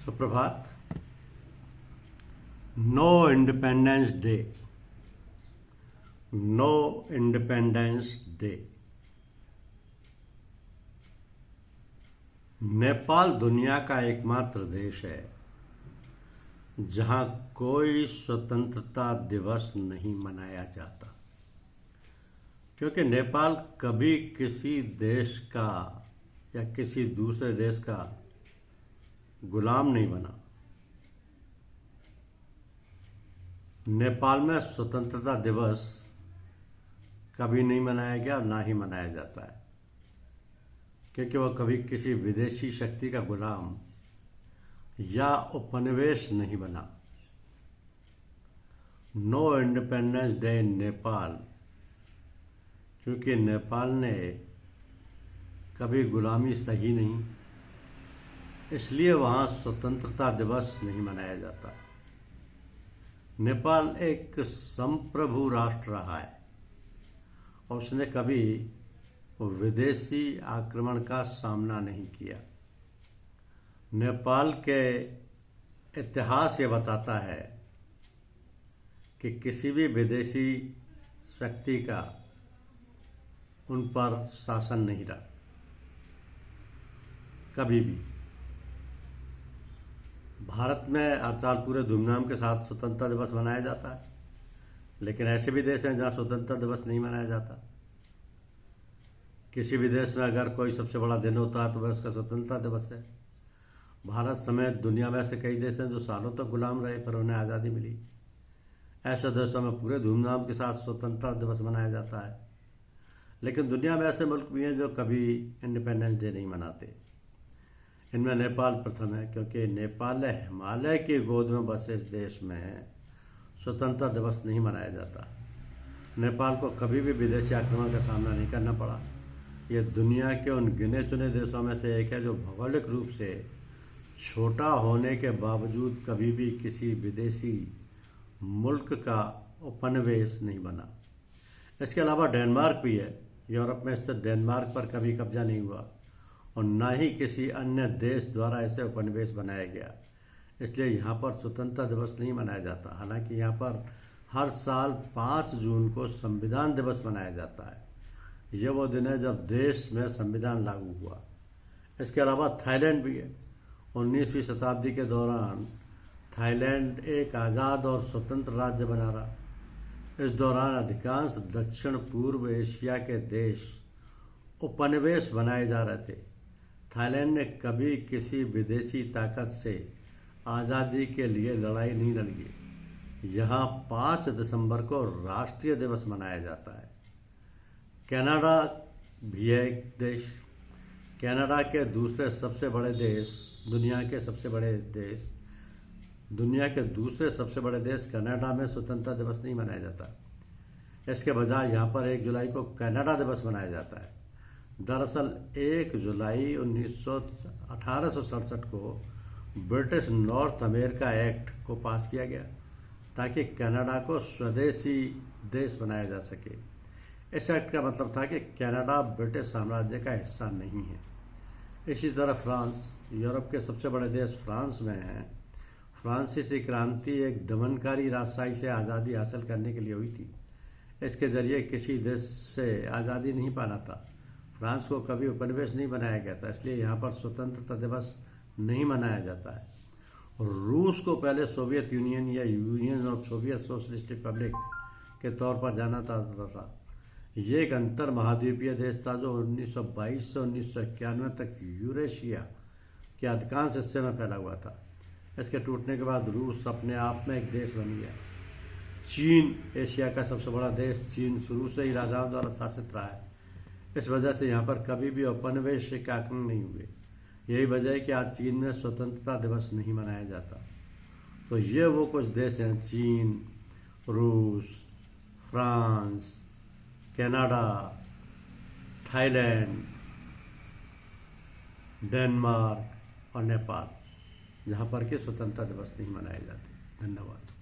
सुप्रभात। No independence day, no independence day. Nepal दुनिया का एकमात्र देश है जहां कोई स्वतंत्रता दिवस नहीं मनाया जाता, क्योंकि नेपाल कभी किसी देश का या किसी दूसरे देश का गुलाम नहीं बना। नेपाल में स्वतंत्रता दिवस कभी नहीं मनाया गया और ना ही मनाया जाता है, क्योंकि वह कभी किसी विदेशी शक्ति का गुलाम या उपनिवेश नहीं बना। No independence day in Nepal, क्योंकि नेपाल ने कभी गुलामी सही नहीं, इसलिए वहाँ स्वतंत्रता दिवस नहीं मनाया जाता। नेपाल एक संप्रभु राष्ट्र रहा है और उसने कभी विदेशी आक्रमण का सामना नहीं किया। नेपाल के इतिहास ये बताता है कि किसी भी विदेशी शक्ति का उन पर शासन नहीं रहा कभी भी। भारत में हर साल पूरे धूमधाम के साथ स्वतंत्रता दिवस मनाया जाता है, लेकिन ऐसे भी देश हैं जहाँ स्वतंत्रता दिवस नहीं मनाया जाता। किसी भी देश में अगर कोई सबसे बड़ा दिन होता है तो वह उसका स्वतंत्रता दिवस है। भारत समेत दुनिया में ऐसे कई देश हैं जो सालों तक गुलाम रहे पर उन्हें आज़ादी मिली। ऐसे देशों में पूरे धूमधाम के साथ स्वतंत्रता दिवस मनाया जाता है, लेकिन दुनिया में ऐसे मुल्क भी हैं जो कभी इंडिपेंडेंस डे नहीं मनाते। इनमें नेपाल प्रथम है, क्योंकि नेपाल हिमालय की गोद में बसे इस देश में स्वतंत्रता दिवस नहीं मनाया जाता। नेपाल को कभी भी विदेशी आक्रमण का सामना नहीं करना पड़ा। यह दुनिया के उन गिने चुने देशों में से एक है जो भौगोलिक रूप से छोटा होने के बावजूद कभी भी किसी विदेशी मुल्क का उपनिवेश नहीं बना। इसके अलावा डेनमार्क भी है। यूरोप में स्थित डेनमार्क पर कभी कब्जा नहीं हुआ और न ही किसी अन्य देश द्वारा इसे उपनिवेश बनाया गया, इसलिए यहाँ पर स्वतंत्रता दिवस नहीं मनाया जाता। हालांकि यहाँ पर हर साल 5 जून को संविधान दिवस मनाया जाता है। यह वो दिन है जब देश में संविधान लागू हुआ। इसके अलावा थाईलैंड भी है। 19वीं शताब्दी के दौरान थाईलैंड एक आज़ाद और स्वतंत्र राज्य बना रहा। इस दौरान अधिकांश दक्षिण पूर्व एशिया के देश उपनिवेश बनाए जा रहे थे। थाईलैंड ने कभी किसी विदेशी ताकत से आज़ादी के लिए लड़ाई नहीं लड़ी। यहाँ 5 दिसंबर को राष्ट्रीय दिवस मनाया जाता है। कनाडा भी है एक देश। कनाडा के दूसरे सबसे बड़े देश, दुनिया के दूसरे सबसे बड़े देश कनाडा में स्वतंत्रता दिवस नहीं मनाया जाता। इसके बजाय यहाँ पर 1 जुलाई को कनाडा दिवस मनाया जाता है। दरअसल 1 जुलाई 1867 को ब्रिटिश नॉर्थ अमेरिका एक्ट को पास किया गया ताकि कनाडा को स्वदेशी देश बनाया जा सके। इस एक्ट का मतलब था कि कनाडा ब्रिटिश साम्राज्य का हिस्सा नहीं है। इसी तरह फ्रांस, यूरोप के सबसे बड़े देश फ्रांस में है। फ्रांसीसी क्रांति एक दमनकारी राजशाही से आज़ादी हासिल करने के लिए हुई थी। इसके जरिए किसी देश से आज़ादी नहीं पाना था। फ्रांस को कभी उपनिवेश नहीं बनाया गया था, इसलिए यहाँ पर स्वतंत्रता दिवस नहीं मनाया जाता है। रूस को पहले सोवियत यूनियन या union of Soviet socialist Republic के तौर पर जाना जाता था। ये एक अंतर महाद्वीपीय देश था जो 1922 से 1991 तक यूरेशिया के अधिकांश हिस्से में फैला हुआ था। इसके टूटने के बाद रूस अपने आप में एक देश बन गया। चीन, एशिया का सबसे बड़ा देश चीन, शुरू से ही राजाओं द्वारा शासित रहा है। इस वजह से यहाँ पर कभी भी उपनिवेश के आक्रमण नहीं हुए। यही वजह है कि आज चीन में स्वतंत्रता दिवस नहीं मनाया जाता। तो ये वो कुछ देश हैं, चीन, रूस, फ्रांस, कनाडा, थाईलैंड, डेनमार्क और नेपाल, जहाँ पर कि स्वतंत्रता दिवस नहीं मनाए जाते। धन्यवाद।